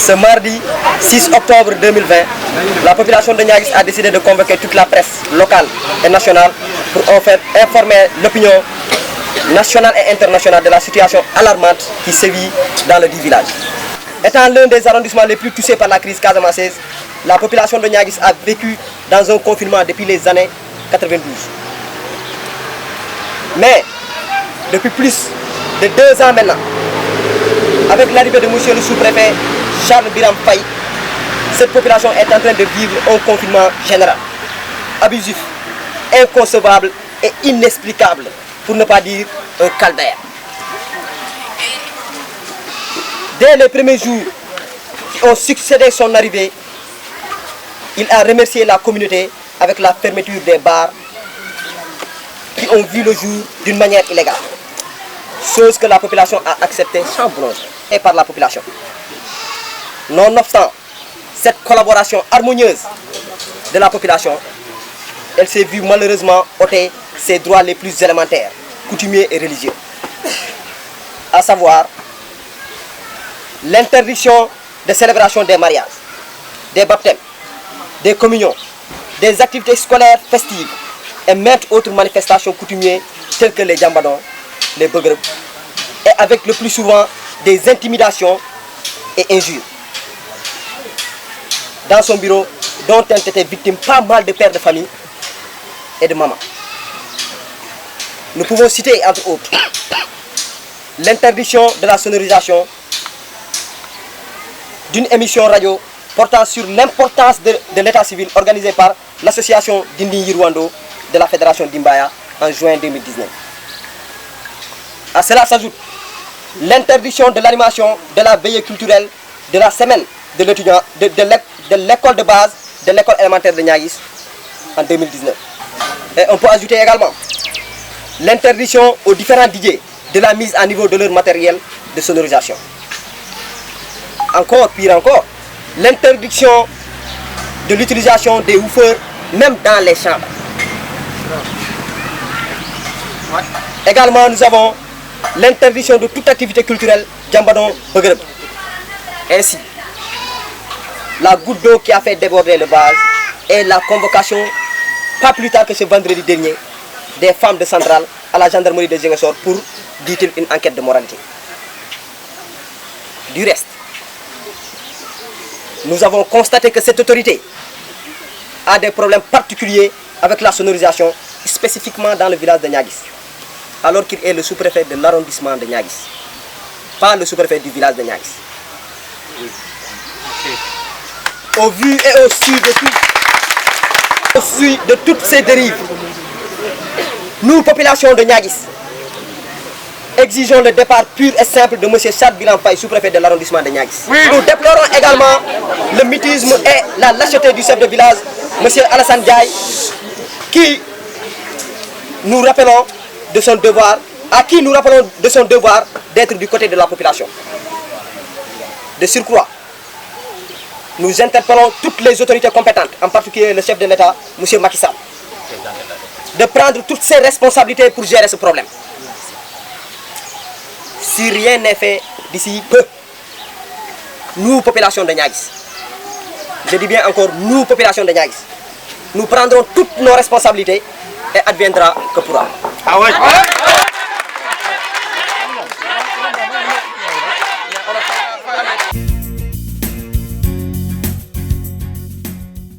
Ce mardi 6 octobre 2020, la population de Niaguis a décidé de convoquer toute la presse locale et nationale pour informer l'opinion nationale et internationale de la situation alarmante qui sévit dans le dit village. Étant l'un des arrondissements les plus touchés par la crise casamançaise, la population de Niaguis a vécu dans un confinement depuis les années 92. Mais, depuis plus de 2 ans maintenant, avec l'arrivée de monsieur le sous-préfet Charles Biram Faye, cette population est en train de vivre un confinement général, abusif, inconcevable et inexplicable, pour ne pas dire un calvaire. Dès les premiers jours qui ont succédé son arrivée, il a remercié la communauté avec la fermeture des bars qui ont vu le jour d'une manière illégale. Chose que la population a acceptée sans bronze et par la population. Nonobstant cette collaboration harmonieuse de la population, elle s'est vue malheureusement ôter ses droits les plus élémentaires, coutumiers et religieux. À savoir l'interdiction de célébration des mariages, des baptêmes, des communions, des activités scolaires festives et maintes autres manifestations coutumières telles que les djambadons, les begreb, et avec le plus souvent des intimidations et injures. Dans son bureau, dont ont été victimes pas mal de pères de famille et de mamans. Nous pouvons citer entre autres l'interdiction de la sonorisation d'une émission radio portant sur l'importance de l'état civil organisée par l'association Dindi Yirwando de la Fédération d'Imbaya en juin 2019. À cela s'ajoute l'interdiction de l'animation de la veillée culturelle de la semaine de l'étudiant de l'école de base de l'école élémentaire de Niaguis en 2019. Et on peut ajouter également l'interdiction aux différents DJ de la mise à niveau de leur matériel de sonorisation. Encore, pire encore, l'interdiction de l'utilisation des woofers même dans les chambres. Également, nous avons l'interdiction de toute activité culturelle djambadon begreb. Ainsi, la goutte d'eau qui a fait déborder le vase est la convocation, pas plus tard que ce vendredi dernier, des femmes de centrale à la gendarmerie de Ziguinchor pour, dit-il, une enquête de moralité. Du reste, nous avons constaté que cette autorité a des problèmes particuliers avec la sonorisation, spécifiquement dans le village de Niaguis, alors qu'il est le sous-préfet de l'arrondissement de Niaguis, pas le sous-préfet du village de Niaguis. Au vu et au su de toutes ces dérives, nous, population de Niaguis, exigeons le départ pur et simple de M. Charles Biram Faye, sous-préfet de l'arrondissement de Niaguis. Oui. Nous déplorons également le mutisme et la lâcheté du chef de village, M. Alassane Diaye, qui nous rappelons de son devoir, à qui nous rappelons de son devoir d'être du côté de la population. De surcroît, nous interpellons toutes les autorités compétentes, en particulier le chef de l'État, M. Macky Sall, de prendre toutes ses responsabilités pour gérer ce problème. Si rien n'est fait d'ici peu, nous, population de Niaguis, je dis bien encore nous, population de Niaguis, nous prendrons toutes nos responsabilités et adviendra que pourra. Ah ouais.